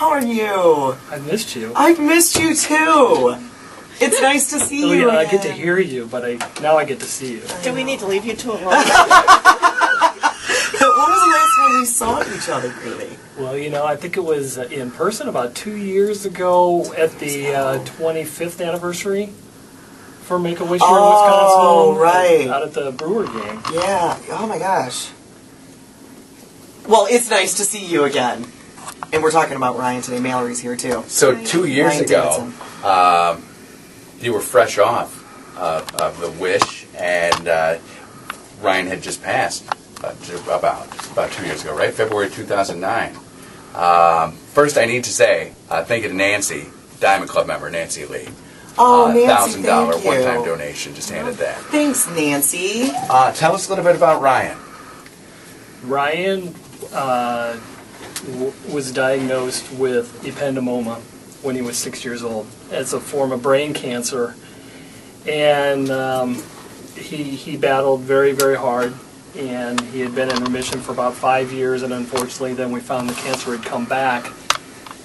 how are you? I missed you. I've missed you too. It's nice to see you. I get to hear you, but now I get to see you. Do we need to leave you two alone? When was the last time we saw each other, really? Well, I think it was in person about 2 years ago at the 25th anniversary for Make-A-Wish here in Wisconsin. Oh, right. Out at the Brewer game. Yeah. Oh, my gosh. Well, it's nice to see you again. And we're talking about Ryan today. Mallory's here, too. So 2 years Ryan ago, Davidson. you were fresh off of the Wish, and Ryan had just passed about 2 years ago, right? February 2009. First, I need to say thank you to Nancy, Diamond Club member Nancy Lee. Oh, Nancy, $1,000 thank you. one-time donation. Just handed that. Thanks, Nancy. Tell us a little bit about Ryan. Ryan was diagnosed with ependymoma when he was 6 years old as a form of brain cancer, and he battled very, very hard, and he had been in remission for about 5 years, and unfortunately then we found the cancer had come back,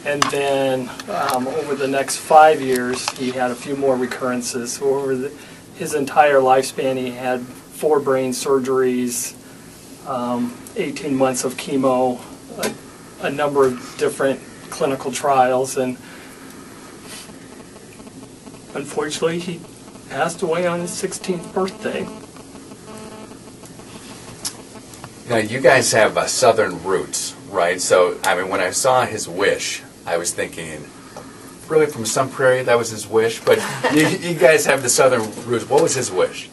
and then over the next 5 years he had a few more recurrences. So over his entire lifespan he had 4 brain surgeries, 18 months of chemo, a number of different clinical trials, and unfortunately he passed away on his 16th birthday. Now, you guys have southern roots, right? So, I mean, when I saw his wish, I was thinking, really from some prairie, that was his wish? But you guys have the southern roots. What was his wish?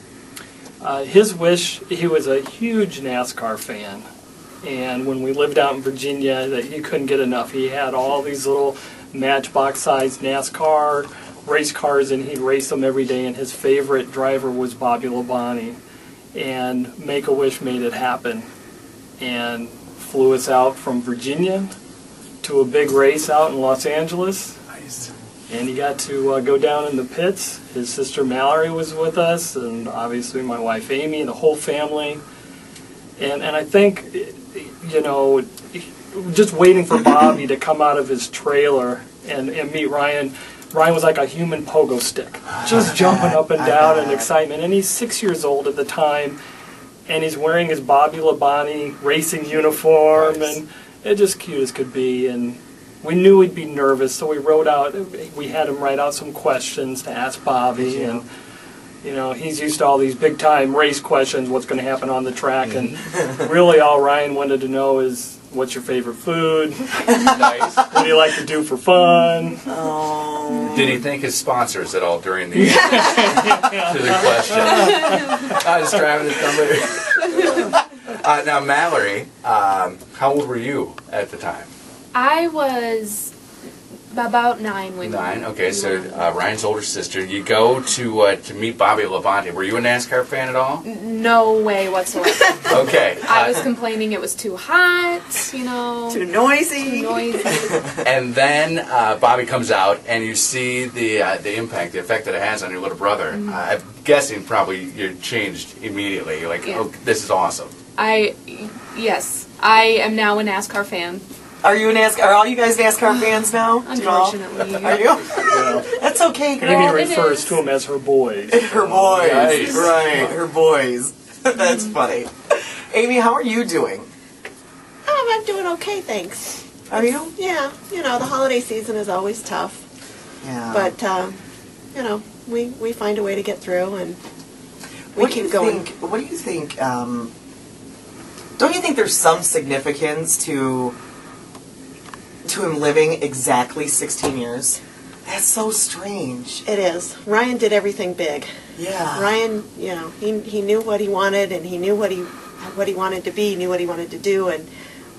His wish, he was a huge NASCAR fan. And when we lived out in Virginia, that he couldn't get enough. He had all these little matchbox-sized NASCAR race cars, and he'd race them every day. And his favorite driver was Bobby LaBonte. And Make-A-Wish made it happen, and flew us out from Virginia to a big race out in Los Angeles. Nice. And he got to go down in the pits. His sister Mallory was with us, and obviously my wife Amy and the whole family. And I think, just waiting for Bobby to come out of his trailer and meet Ryan. Ryan was like a human pogo stick, just jumping up and down in excitement. And he's 6 years old at the time, and he's wearing his Bobby LaBonte racing uniform, Nice. and it's just cute as could be. And we knew he'd be nervous, so we had him write out some questions to ask Bobby, and he's used to all these big-time race questions, what's going to happen on the track, and really all Ryan wanted to know is, what's your favorite food? Nice. What do you like to do for fun? Oh. Did he thank his sponsors at all during the to the question? I was driving to somebody. Now, Mallory, how old were you at the time? I was about 9 when 9. Okay, so Ryan's older sister. You go to meet Bobby LaBonte. Were you a NASCAR fan at all? No way whatsoever. Okay. I was complaining it was too hot, Too noisy. too noisy. And then Bobby comes out, and you see the impact, the effect that it has on your little brother. I'm guessing probably you're changed immediately. You're like, Yeah. oh, this is awesome. Yes, I am now a NASCAR fan. Are you a NASCAR? Are all you guys NASCAR fans now? Unfortunately. Are you? That's okay, girl. Amy it refers is. to them as her boys. Her boys. Nice. Right, her boys. That's funny. Amy, how are you doing? I'm doing okay, thanks. Are you? Yeah, the holiday season is always tough. Yeah. But, we find a way to get through, and we What do keep you going. think? What do you think? Don't you think there's some significance to him living exactly 16 years? That's so strange. It is. Ryan did everything big. Yeah. Ryan, he knew what he wanted, and he knew what he wanted to be, he knew what he wanted to do, and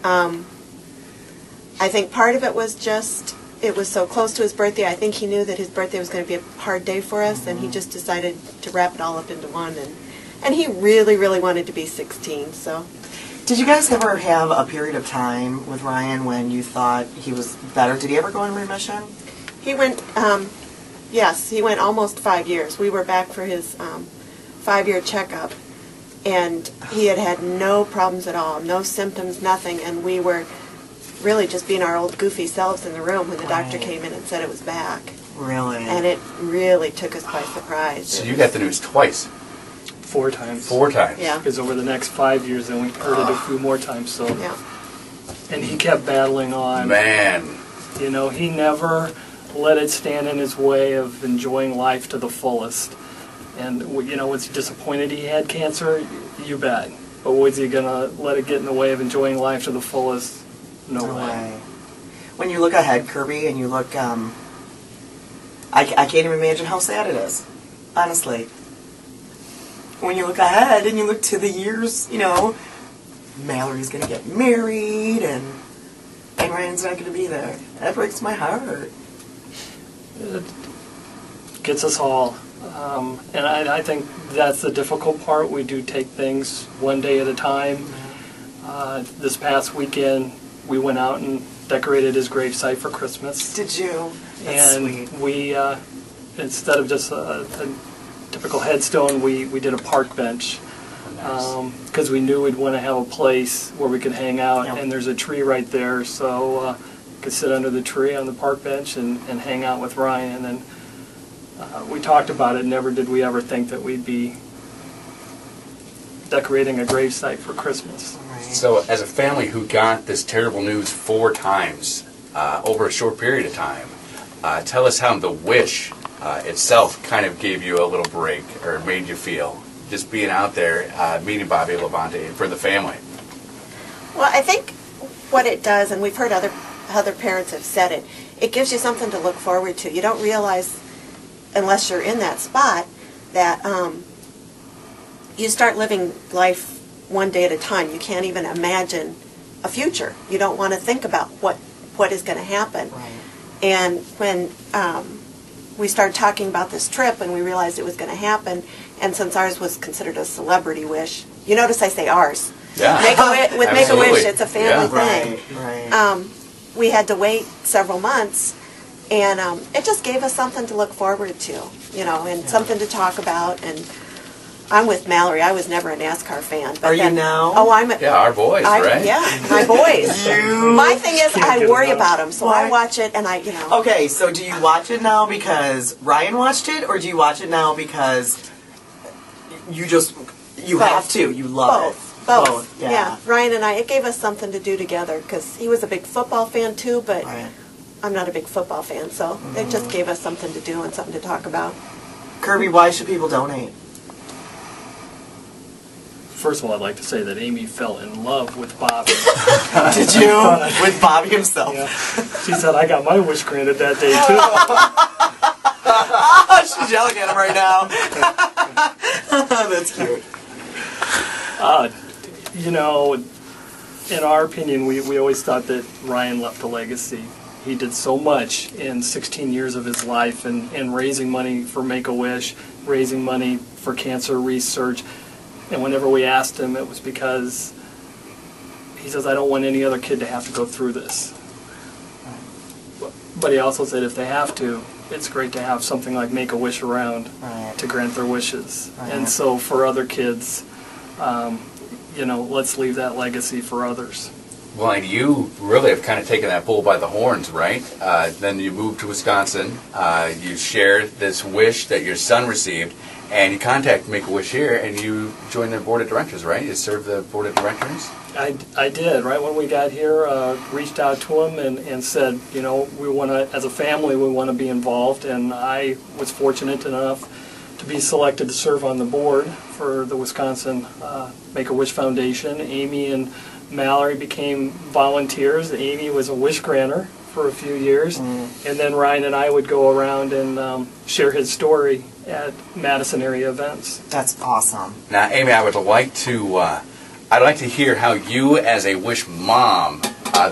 I think part of it was just, it was so close to his birthday. I think he knew that his birthday was going to be a hard day for us, and he just decided to wrap it all up into one, and he really, really wanted to be 16, so. Did you guys ever have a period of time with Ryan when you thought he was better? Did he ever go in remission? He went, yes, he went almost 5 years. We were back for his 5-year checkup, and he had no problems at all, no symptoms, nothing, and we were really just being our old goofy selves in the room when the doctor Right. came in and said it was back. Really? And it really took us by surprise. So you got the news twice, 4 times. 4 times. Yeah. Because over the next 5 years, then we heard it a few more times. So, Yeah. and he kept battling on. Man, You know, he never let it stand in his way of enjoying life to the fullest. And you know, was he disappointed he had cancer? You bet. But was he gonna let it get in the way of enjoying life to the fullest? No way. When you look ahead, Kirby, and you look, I can't even imagine how sad it is, honestly. When you look ahead and you look to the years, you know, Mallory's going to get married and Ryan's not going to be there. That breaks my heart. It gets us all. And I think that's the difficult part. We do take things one day at a time. This past weekend, we went out and decorated his gravesite for Christmas. Did you? That's And sweet. we, instead of just a typical headstone, we did a park bench. Because we knew we'd want to have a place where we could hang out, Yep. and there's a tree right there, so could sit under the tree on the park bench and hang out with Ryan. And we talked about it. Never did we ever think that we'd be decorating a gravesite for Christmas. Right. so as a family who got this terrible news 4 times over a short period of time, tell us how the wish itself kind of gave you a little break or made you feel, just being out there, meeting Bobby LaBonte for the family. Well, I think what it does, and we've heard other parents have said it, it gives you something to look forward to. You don't realize, unless you're in that spot, that you start living life one day at a time. You can't even imagine a future. You don't want to think about what is going to happen. Right. And when we started talking about this trip and we realized it was going to happen, and since ours was considered a celebrity wish, you notice I say ours. Yeah. With Absolutely. Make-A-Wish, it's a family Right, thing. right. We had to wait several months, and it just gave us something to look forward to, you know, and something to talk about. And I'm with Mallory. I was never a NASCAR fan. But Are you then, now? Oh, I'm a, Yeah, our boys, right? Yeah, my boys. My thing is, Can't I get worry enough. about them, so Why? I watch it, and you know. Okay, so do you watch it now because Ryan watched it, or do you watch it now because you Both. have to, you love Both. it? Yeah. Ryan and I, it gave us something to do together, because he was a big football fan too, but Right. I'm not a big football fan, so it just gave us something to do and something to talk about. Kirby, why should people donate? First of all, I'd like to say that Amy fell in love with Bobby. Did you? With Bobby himself. Yeah. She said, I got my wish granted that day, too. She's yelling at him right now. That's cute. You know, in our opinion, we always thought that Ryan left a legacy. He did so much in 16 years of his life and raising money for Make-A-Wish, raising money for cancer research. And whenever we asked him, it was because he says, I don't want any other kid to have to go through this. But he also said if they have to, it's great to have something like Make-A-Wish around Right. to grant their wishes. Right. And so for other kids, you know, let's leave that legacy for others. Well, and you really have kind of taken that bull by the horns, right? Then you moved to Wisconsin. You shared this wish that your son received, and you contacted Make-A-Wish here, and you joined the board of directors, right? You served the board of directors? I did. Right when we got here, reached out to him and said, you know, we want to, as a family, we want to be involved. And I was fortunate enough to be selected to serve on the board for the Wisconsin Make-A-Wish Foundation. Amy and Mallory became volunteers. Amy was a wish granter for a few years, and then Ryan and I would go around and share his story at Madison area events. That's awesome. Now, Amy, I would like to, I'd like to hear how you, as a wish mom,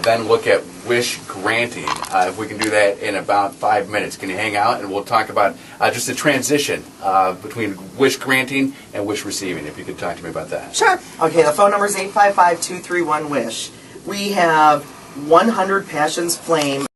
then look at wish granting. If we can do that in about 5 minutes, can you hang out and we'll talk about just the transition between wish granting and wish receiving? If you could talk to me about that. Sure. Okay, the phone number is 855-231-WISH. We have 100 Passions Flame